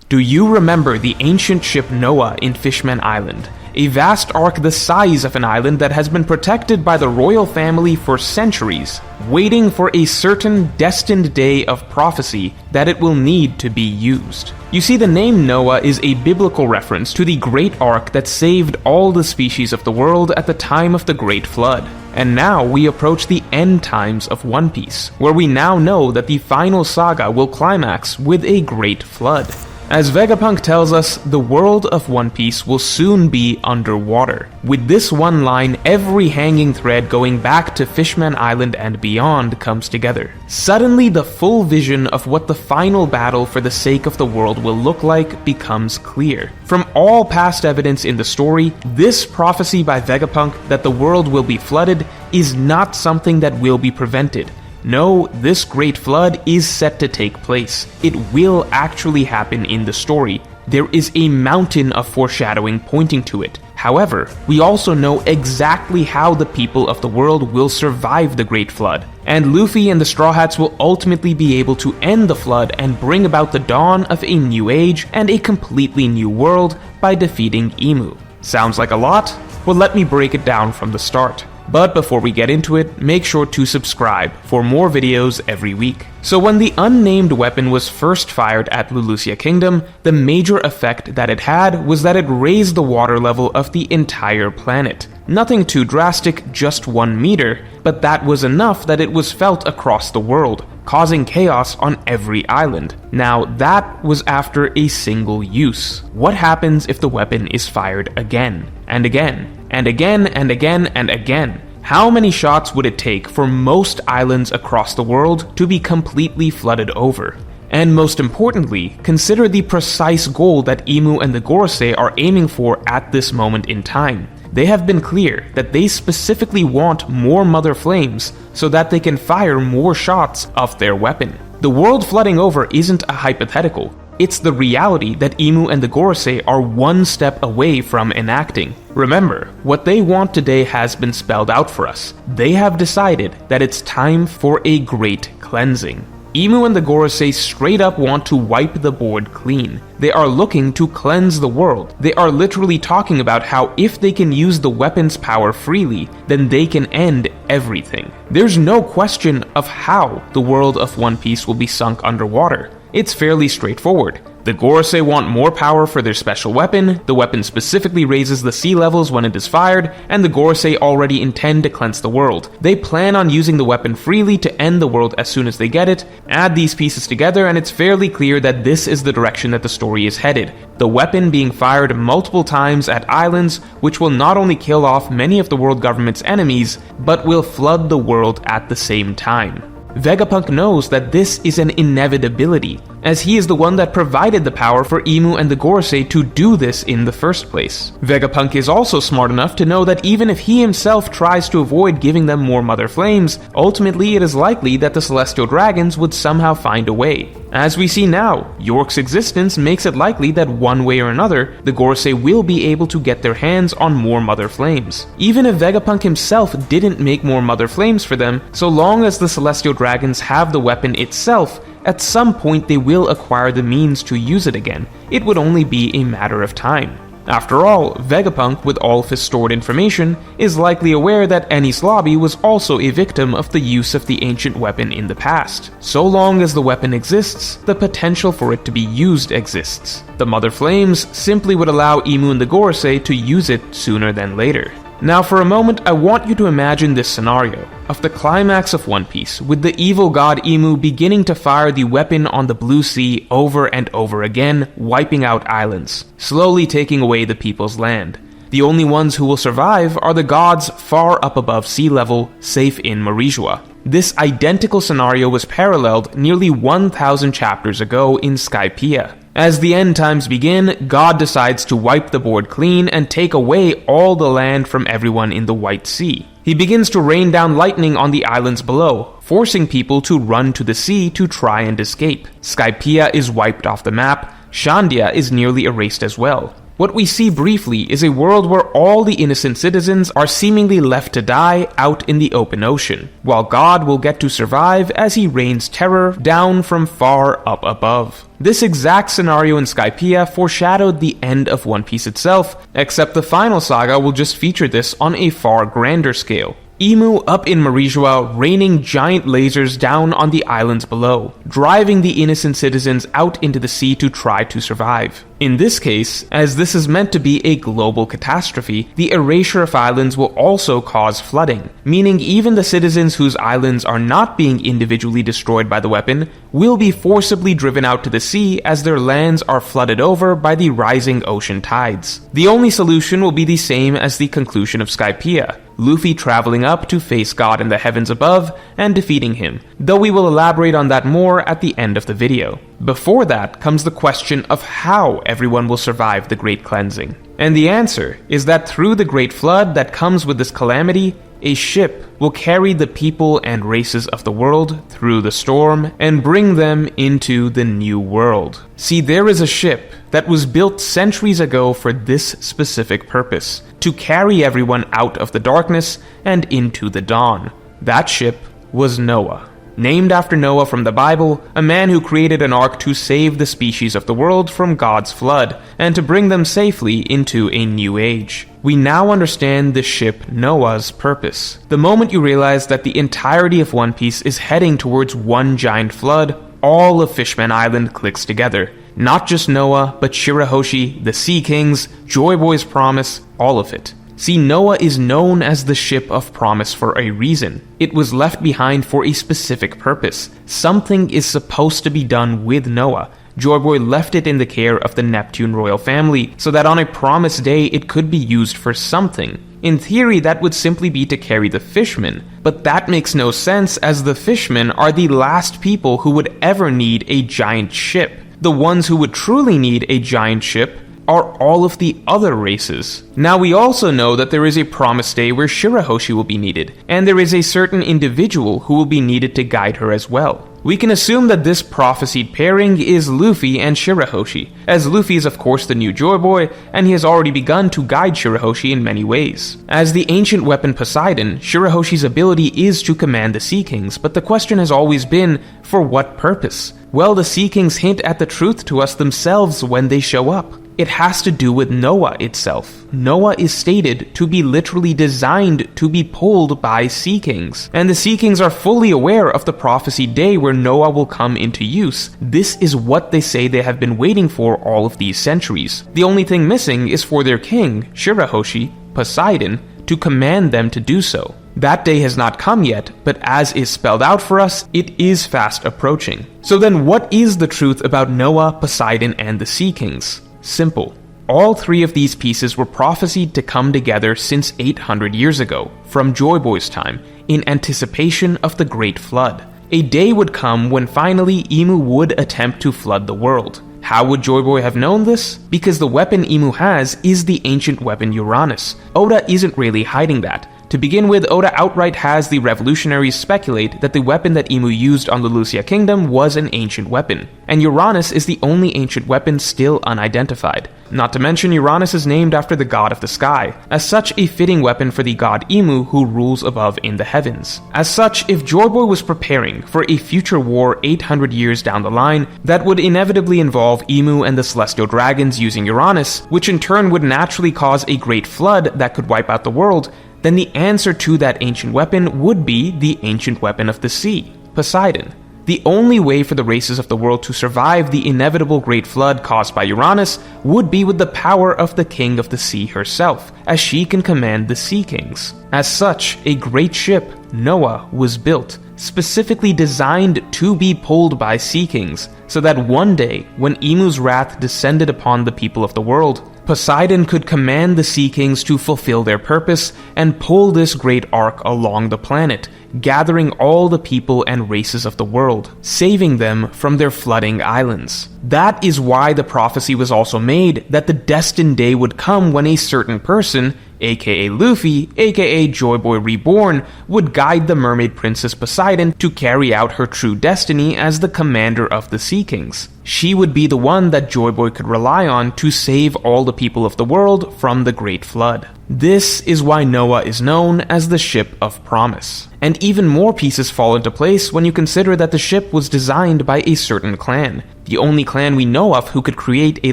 Do you remember the ancient ship Noah in Fishman Island? A vast ark the size of an island that has been protected by the royal family for centuries, waiting for a certain destined day of prophecy that it will need to be used. You see, the name Noah is a biblical reference to the great ark that saved all the species of the world at the time of the Great Flood. And now we approach the end times of One Piece, where we now know that the final saga will climax with a great flood. As Vegapunk tells us, the world of One Piece will soon be underwater. With this one line, every hanging thread going back to Fishman Island and beyond comes together. Suddenly, the full vision of what the final battle for the sake of the world will look like becomes clear. From all past evidence in the story, this prophecy by Vegapunk that the world will be flooded is not something that will be prevented. No, this great flood is set to take place. It will actually happen in the story. There is a mountain of foreshadowing pointing to it. However, we also know exactly how the people of the world will survive the Great Flood, and Luffy and the Straw Hats will ultimately be able to end the flood and bring about the dawn of a new age and a completely new world by defeating Imu. Sounds like a lot? Well, let me break it down from the start. But before we get into it, make sure to subscribe for more videos every week. So when the unnamed weapon was first fired at Lulusia Kingdom, the major effect that it had was that it raised the water level of the entire planet. Nothing too drastic, just 1 meter, but that was enough that it was felt across the world, causing chaos on every island. Now, that was after a single use. What happens if the weapon is fired again, and again, and again, and again, and again? How many shots would it take for most islands across the world to be completely flooded over? And most importantly, consider the precise goal that Imu and the Gorosei are aiming for at this moment in time. They have been clear that they specifically want more Mother Flames so that they can fire more shots of their weapon. The world flooding over isn't a hypothetical. It's the reality that Imu and the Gorosei are one step away from enacting. Remember, what they want today has been spelled out for us. They have decided that it's time for a great cleansing. Imu and the Gorosei straight up want to wipe the board clean. They are looking to cleanse the world. They are literally talking about how if they can use the weapon's power freely, then they can end everything. There's no question of how the world of One Piece will be sunk underwater. It's fairly straightforward. The Gorosei want more power for their special weapon, the weapon specifically raises the sea levels when it is fired, and the Gorosei already intend to cleanse the world. They plan on using the weapon freely to end the world as soon as they get it. Add these pieces together and it's fairly clear that this is the direction that the story is headed. The weapon being fired multiple times at islands, which will not only kill off many of the world government's enemies, but will flood the world at the same time. Vegapunk knows that this is an inevitability, as he is the one that provided the power for Imu and the Gorosei to do this in the first place. Vegapunk is also smart enough to know that even if he himself tries to avoid giving them more Mother Flames, ultimately it is likely that the Celestial Dragons would somehow find a way. As we see now, York's existence makes it likely that one way or another, the Gorosei will be able to get their hands on more Mother Flames. Even if Vegapunk himself didn't make more Mother Flames for them, so long as the Celestial Dragons have the weapon itself, at some point they will acquire the means to use it again. It would only be a matter of time. After all, Vegapunk, with all of his stored information, is likely aware that Enies Lobby was also a victim of the use of the ancient weapon in the past. So long as the weapon exists, the potential for it to be used exists. The Mother Flames simply would allow Imu and the Gorosei to use it sooner than later. Now for a moment, I want you to imagine this scenario of the climax of One Piece, with the evil god Imu beginning to fire the weapon on the Blue Sea over and over again, wiping out islands, slowly taking away the people's land. The only ones who will survive are the gods far up above sea level, safe in Marijua. This identical scenario was paralleled nearly 1,000 chapters ago in Skypiea. As the end times begin, God decides to wipe the board clean and take away all the land from everyone in the White Sea. He begins to rain down lightning on the islands below, forcing people to run to the sea to try and escape. Skypiea is wiped off the map. Shandia is nearly erased as well. What we see briefly is a world where all the innocent citizens are seemingly left to die out in the open ocean, while God will get to survive as he rains terror down from far up above. This exact scenario in Skypiea foreshadowed the end of One Piece itself, except the final saga will just feature this on a far grander scale. Imu up in Marijua raining giant lasers down on the islands below, driving the innocent citizens out into the sea to try to survive. In this case, as this is meant to be a global catastrophe, the erasure of islands will also cause flooding, meaning even the citizens whose islands are not being individually destroyed by the weapon will be forcibly driven out to the sea as their lands are flooded over by the rising ocean tides. The only solution will be the same as the conclusion of Skypiea: Luffy traveling up to face God in the heavens above and defeating him, though we will elaborate on that more at the end of the video. Before that comes the question of how everyone will survive the Great Cleansing. And the answer is that through the Great Flood that comes with this calamity, a ship will carry the people and races of the world through the storm and bring them into the new world. See, there is a ship that was built centuries ago for this specific purpose, to carry everyone out of the darkness and into the dawn. That ship was Noah. Named after Noah from the Bible, a man who created an ark to save the species of the world from God's flood, and to bring them safely into a new age. We now understand the ship Noah's purpose. The moment you realize that the entirety of One Piece is heading towards one giant flood, all of Fishman Island clicks together. Not just Noah, but Shirahoshi, the Sea Kings, Joy Boy's promise, all of it. See, Noah is known as the Ship of Promise for a reason. It was left behind for a specific purpose. Something is supposed to be done with Noah. Joy Boy left it in the care of the Neptune royal family, so that on a promised day it could be used for something. In theory, that would simply be to carry the fishmen, but that makes no sense as the fishmen are the last people who would ever need a giant ship. The ones who would truly need a giant ship are all of the other races. Now we also know that there is a promised day where Shirahoshi will be needed, and there is a certain individual who will be needed to guide her as well. We can assume that this prophesied pairing is Luffy and Shirahoshi, as Luffy is of course the new Joy Boy, and he has already begun to guide Shirahoshi in many ways. As the ancient weapon Poseidon, Shirahoshi's ability is to command the Sea Kings, but the question has always been, for what purpose? Well, the Sea Kings hint at the truth to us themselves when they show up. It has to do with Noah itself. Noah is stated to be literally designed to be pulled by Sea Kings. And the Sea Kings are fully aware of the prophesied day where Noah will come into use. This is what they say they have been waiting for all of these centuries. The only thing missing is for their king, Shirahoshi, Poseidon, to command them to do so. That day has not come yet, but as is spelled out for us, it is fast approaching. So then what is the truth about Noah, Poseidon, and the Sea Kings? Simple. All three of these pieces were prophesied to come together since 800 years ago, from Joy Boy's time, in anticipation of the Great Flood. A day would come when finally Imu would attempt to flood the world. How would Joy Boy have known this? Because the weapon Imu has is the ancient weapon Uranus. Oda isn't really hiding that. To begin with, Oda outright has the revolutionaries speculate that the weapon that Imu used on the Lucia Kingdom was an ancient weapon, and Uranus is the only ancient weapon still unidentified. Not to mention, Uranus is named after the god of the sky, as such a fitting weapon for the god Imu who rules above in the heavens. As such, if Joy Boy was preparing for a future war 800 years down the line, that would inevitably involve Imu and the celestial dragons using Uranus, which in turn would naturally cause a great flood that could wipe out the world, then the answer to that ancient weapon would be the ancient weapon of the sea, Poseidon. The only way for the races of the world to survive the inevitable great flood caused by Uranus would be with the power of the King of the Sea herself, as she can command the Sea Kings. As such, a great ship, Noah, was built, specifically designed to be pulled by Sea Kings, so that one day, when Imu's wrath descended upon the people of the world, Poseidon could command the Sea Kings to fulfill their purpose and pull this great ark along the planet, gathering all the people and races of the world, saving them from their flooding islands. That is why the prophecy was also made that the destined day would come when a certain person, aka Luffy, aka Joy Boy Reborn, would guide the mermaid princess Poseidon to carry out her true destiny as the commander of the Sea Kings. She would be the one that Joy Boy could rely on to save all the people of the world from the Great Flood. This is why Noah is known as the Ship of Promise. And even more pieces fall into place when you consider that the ship was designed by a certain clan. The only clan we know of who could create a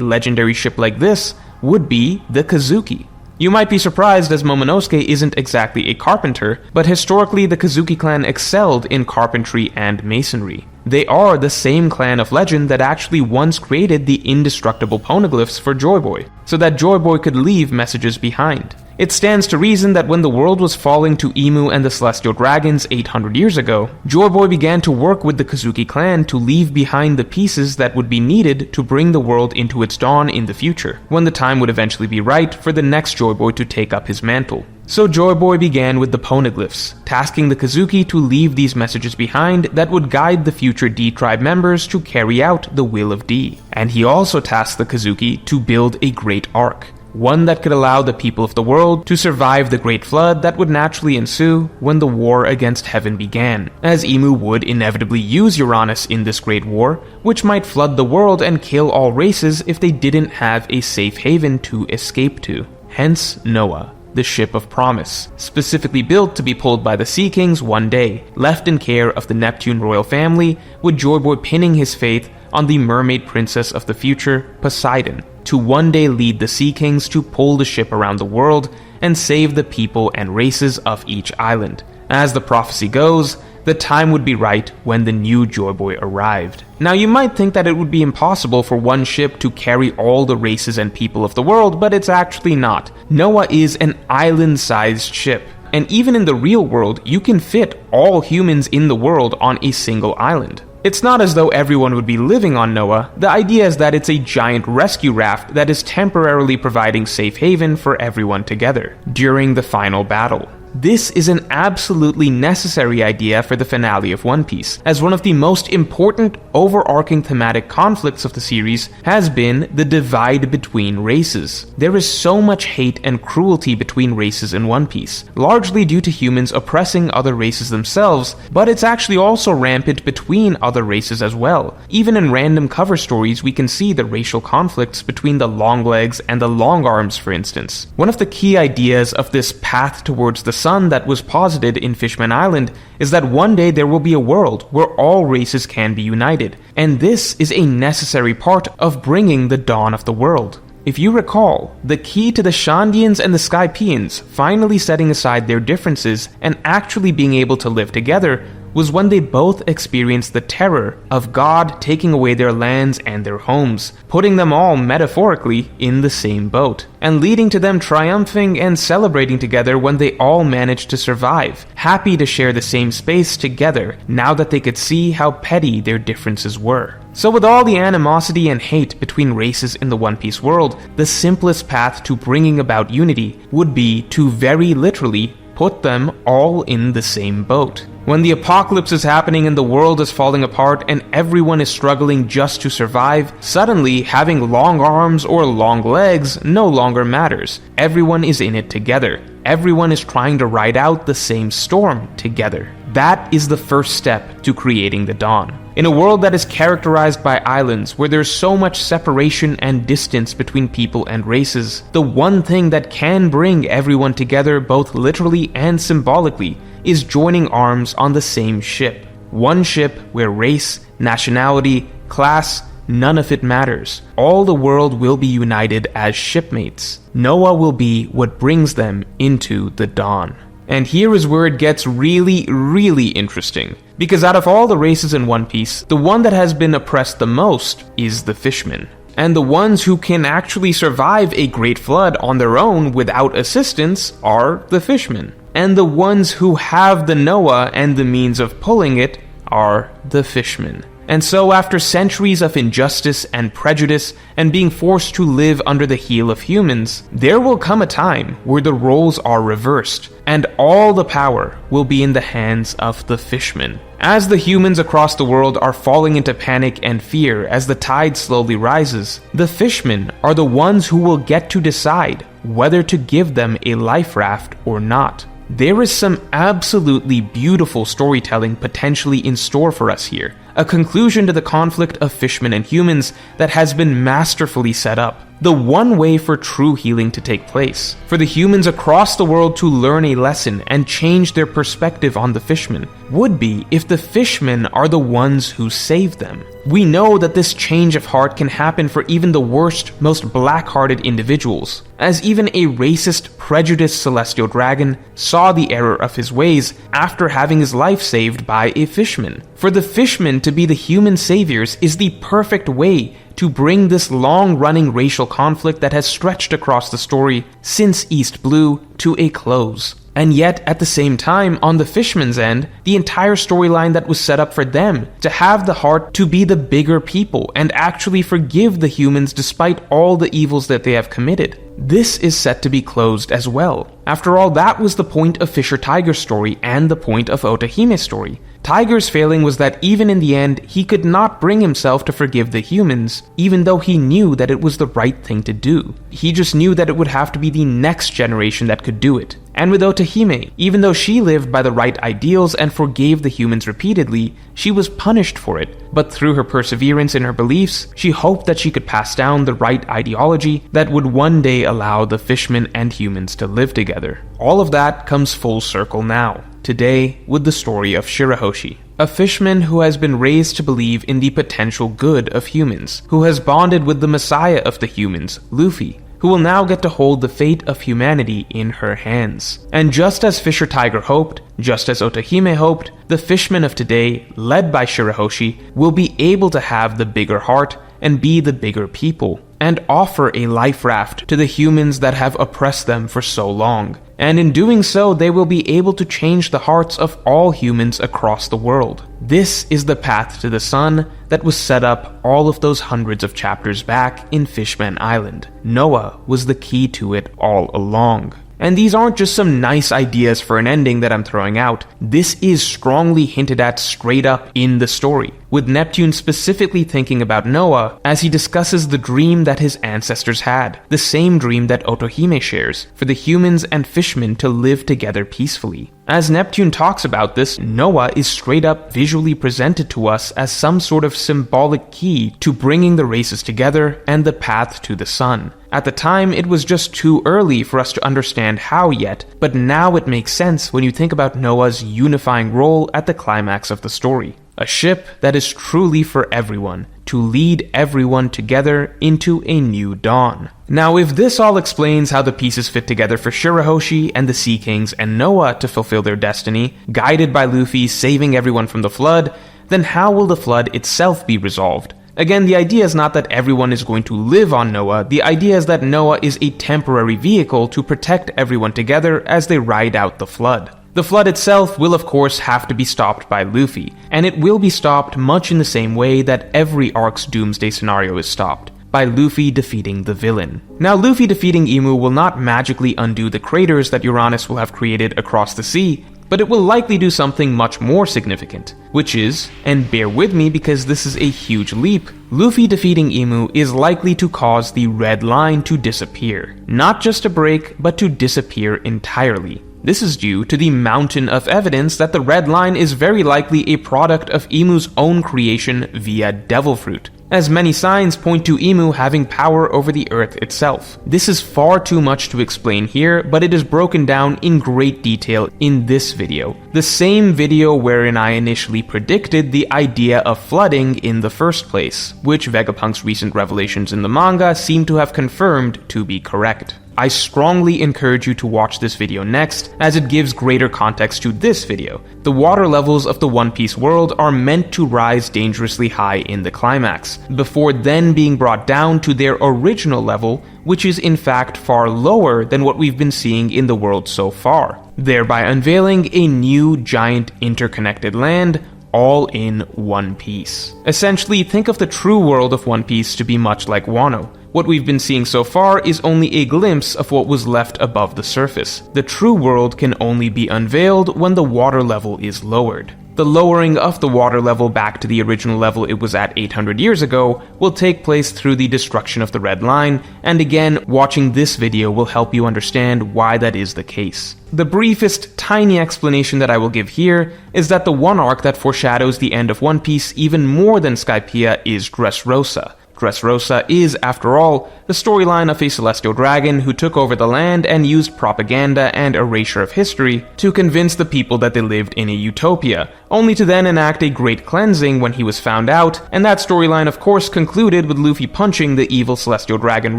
legendary ship like this would be the Kazuki. You might be surprised as Momonosuke isn't exactly a carpenter, but historically the Kazuki clan excelled in carpentry and masonry. They are the same clan of legend that actually once created the indestructible poneglyphs for Joy Boy, so that Joy Boy could leave messages behind. It stands to reason that when the world was falling to Imu and the Celestial Dragons 800 years ago, Joy Boy began to work with the Kazuki clan to leave behind the pieces that would be needed to bring the world into its dawn in the future, when the time would eventually be right for the next Joy Boy to take up his mantle. So Joy Boy began with the poneglyphs, tasking the Kazuki to leave these messages behind that would guide the future D tribe members to carry out the will of D. And he also tasked the Kazuki to build a great ark, one that could allow the people of the world to survive the Great Flood that would naturally ensue when the war against heaven began, as Imu would inevitably use Uranus in this great war, which might flood the world and kill all races if they didn't have a safe haven to escape to. Hence Noah, the Ship of Promise, specifically built to be pulled by the Sea Kings one day, left in care of the Neptune royal family, with Joy Boy pinning his faith on the mermaid princess of the future, Poseidon, to one day lead the Sea Kings to pull the ship around the world and save the people and races of each island. As the prophecy goes, the time would be right when the new Joy Boy arrived. Now you might think that it would be impossible for one ship to carry all the races and people of the world, but it's actually not. Noah is an island-sized ship, and even in the real world, you can fit all humans in the world on a single island. It's not as though everyone would be living on Noah. The idea is that it's a giant rescue raft that is temporarily providing safe haven for everyone together during the final battle. This is an absolutely necessary idea for the finale of One Piece, as one of the most important overarching thematic conflicts of the series has been the divide between races. There is so much hate and cruelty between races in One Piece, largely due to humans oppressing other races themselves, but it's actually also rampant between other races as well. Even in random cover stories, we can see the racial conflicts between the Longlegs and the Longarms, for instance. One of the key ideas of this path towards the sun that was posited in Fishman Island is that one day there will be a world where all races can be united, and this is a necessary part of bringing the dawn of the world. If you recall, the key to the Shandians and the Skypians finally setting aside their differences and actually being able to live together was when they both experienced the terror of God taking away their lands and their homes, putting them all metaphorically in the same boat, and leading to them triumphing and celebrating together when they all managed to survive, happy to share the same space together now that they could see how petty their differences were. So with all the animosity and hate between races in the One Piece world, the simplest path to bringing about unity would be to very literally put them all in the same boat. When the apocalypse is happening and the world is falling apart and everyone is struggling just to survive, suddenly having long arms or long legs no longer matters. Everyone is in it together. Everyone is trying to ride out the same storm together. That is the first step to creating the dawn. In a world that is characterized by islands where there's so much separation and distance between people and races, the one thing that can bring everyone together both literally and symbolically is joining arms on the same ship. One ship where race, nationality, class, none of it matters. All the world will be united as shipmates. Noah will be what brings them into the dawn. And here is where it gets really, really interesting. Because out of all the races in One Piece, the one that has been oppressed the most is the fishmen. And the ones who can actually survive a great flood on their own without assistance are the fishmen. And the ones who have the Noah and the means of pulling it are the fishmen. And so after centuries of injustice and prejudice and being forced to live under the heel of humans, there will come a time where the roles are reversed, and all the power will be in the hands of the fishmen. As the humans across the world are falling into panic and fear as the tide slowly rises, the fishmen are the ones who will get to decide whether to give them a life raft or not. There is some absolutely beautiful storytelling potentially in store for us here, a conclusion to the conflict of fishmen and humans that has been masterfully set up. The one way for true healing to take place, for the humans across the world to learn a lesson and change their perspective on the fishmen, would be if the fishmen are the ones who save them. We know that this change of heart can happen for even the worst, most black-hearted individuals, as even a racist, prejudiced celestial dragon saw the error of his ways after having his life saved by a fishman. For the fishmen to be the human saviors is the perfect way to bring this long-running racial conflict that has stretched across the story since East Blue to a close. And yet, at the same time, on the Fishman's end, the entire storyline that was set up for them to have the heart to be the bigger people and actually forgive the humans despite all the evils that they have committed. This is set to be closed as well. After all, that was the point of Fisher Tiger's story and the point of Otohime's story. Tiger's failing was that even in the end, he could not bring himself to forgive the humans, even though he knew that it was the right thing to do. He just knew that it would have to be the next generation that could do it. And with Otohime, even though she lived by the right ideals and forgave the humans repeatedly, she was punished for it. But through her perseverance in her beliefs, she hoped that she could pass down the right ideology that would one day allow the fishmen and humans to live together. All of that comes full circle now, today with the story of Shirahoshi, a fishman who has been raised to believe in the potential good of humans, who has bonded with the messiah of the humans, Luffy, who will now get to hold the fate of humanity in her hands. And just as Fisher Tiger hoped, just as Otohime hoped, the fishmen of today, led by Shirahoshi, will be able to have the bigger heart and be the bigger people, and offer a life raft to the humans that have oppressed them for so long. And in doing so, they will be able to change the hearts of all humans across the world. This is the path to the sun that was set up all of those hundreds of chapters back in Fishman Island. Noah was the key to it all along. And these aren't just some nice ideas for an ending that I'm throwing out. This is strongly hinted at straight up in the story, with Neptune specifically thinking about Noah as he discusses the dream that his ancestors had, the same dream that Otohime shares, for the humans and fishmen to live together peacefully. As Neptune talks about this, Noah is straight up visually presented to us as some sort of symbolic key to bringing the races together and the path to the sun. At the time, it was just too early for us to understand how yet, but now it makes sense when you think about Noah's unifying role at the climax of the story. A ship that is truly for everyone, to lead everyone together into a new dawn. Now, if this all explains how the pieces fit together for Shirahoshi and the Sea Kings and Noah to fulfill their destiny, guided by Luffy saving everyone from the flood, then how will the flood itself be resolved? Again, the idea is not that everyone is going to live on Noah, the idea is that Noah is a temporary vehicle to protect everyone together as they ride out the flood. The flood itself will of course have to be stopped by Luffy, and it will be stopped much in the same way that every arc's doomsday scenario is stopped, by Luffy defeating the villain. Now, Luffy defeating Imu will not magically undo the craters that Uranus will have created across the sea, but it will likely do something much more significant, which is, and bear with me because this is a huge leap, Luffy defeating Imu is likely to cause the red line to disappear. Not just to break, but to disappear entirely. This is due to the mountain of evidence that the red line is very likely a product of Imu's own creation via Devil Fruit, as many signs point to Imu having power over the earth itself. This is far too much to explain here, but it is broken down in great detail in this video. The same video wherein I initially predicted the idea of flooding in the first place, which Vegapunk's recent revelations in the manga seem to have confirmed to be correct. I strongly encourage you to watch this video next, as it gives greater context to this video. The water levels of the One Piece world are meant to rise dangerously high in the climax, before then being brought down to their original level, which is in fact far lower than what we've been seeing in the world so far, thereby unveiling a new giant interconnected land, all in One Piece. Essentially, think of the true world of One Piece to be much like Wano. What we've been seeing so far is only a glimpse of what was left above the surface. The true world can only be unveiled when the water level is lowered. The lowering of the water level back to the original level it was at 800 years ago will take place through the destruction of the Red Line, and again, watching this video will help you understand why that is the case. The briefest, tiny explanation that I will give here is that the one arc that foreshadows the end of One Piece even more than Skypiea is Dressrosa. Dressrosa is, after all, the storyline of a celestial dragon who took over the land and used propaganda and erasure of history to convince the people that they lived in a utopia, only to then enact a great cleansing when he was found out, and that storyline of course concluded with Luffy punching the evil celestial dragon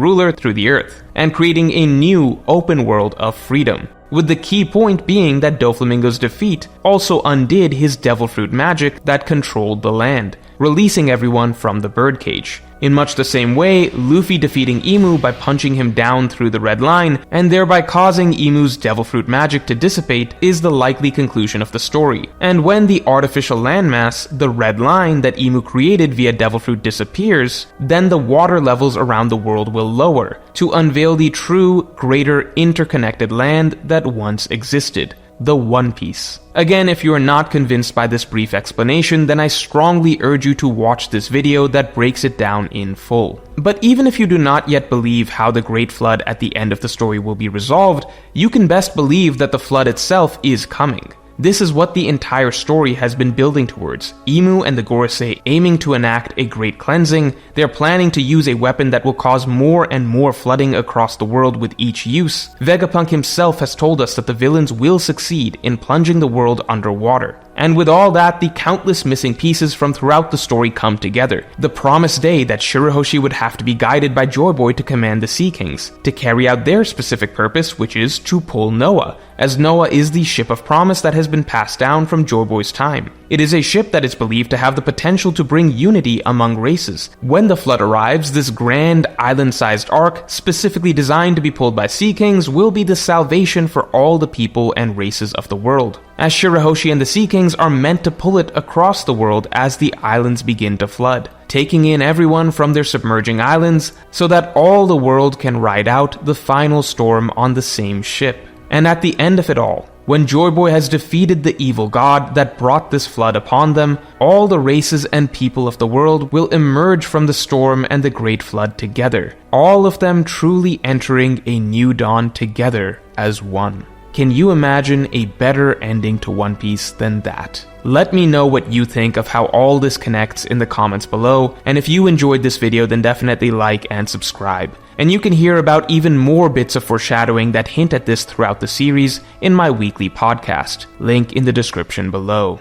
ruler through the earth, and creating a new, open world of freedom. With the key point being that Doflamingo's defeat also undid his devil fruit magic that controlled the land, releasing everyone from the birdcage. In much the same way, Luffy defeating Imu by punching him down through the Red Line, and thereby causing Imu's devil fruit magic to dissipate, is the likely conclusion of the story. And when the artificial landmass, the Red Line that Imu created via devil fruit disappears, then the water levels around the world will lower, to unveil the true, greater, interconnected land that once existed. The One Piece. Again, if you are not convinced by this brief explanation, then I strongly urge you to watch this video that breaks it down in full. But even if you do not yet believe how the Great Flood at the end of the story will be resolved, you can best believe that the flood itself is coming. This is what the entire story has been building towards. Imu and the Gorosei aiming to enact a great cleansing, they're planning to use a weapon that will cause more and more flooding across the world with each use. Vegapunk himself has told us that the villains will succeed in plunging the world underwater. And with all that, the countless missing pieces from throughout the story come together. The promised day that Shirahoshi would have to be guided by Joy Boy to command the Sea Kings, to carry out their specific purpose, which is to pull Noah, as Noah is the ship of promise that has been passed down from Joy Boy's time. It is a ship that is believed to have the potential to bring unity among races. When the flood arrives, this grand, island-sized arc, specifically designed to be pulled by Sea Kings, will be the salvation for all the people and races of the world, as Shirahoshi and the Sea Kings are meant to pull it across the world as the islands begin to flood, taking in everyone from their submerging islands so that all the world can ride out the final storm on the same ship. And at the end of it all, when Joy Boy has defeated the evil god that brought this flood upon them, all the races and people of the world will emerge from the storm and the great flood together, all of them truly entering a new dawn together as one. Can you imagine a better ending to One Piece than that? Let me know what you think of how all this connects in the comments below, and if you enjoyed this video then definitely like and subscribe. And you can hear about even more bits of foreshadowing that hint at this throughout the series in my weekly podcast, link in the description below.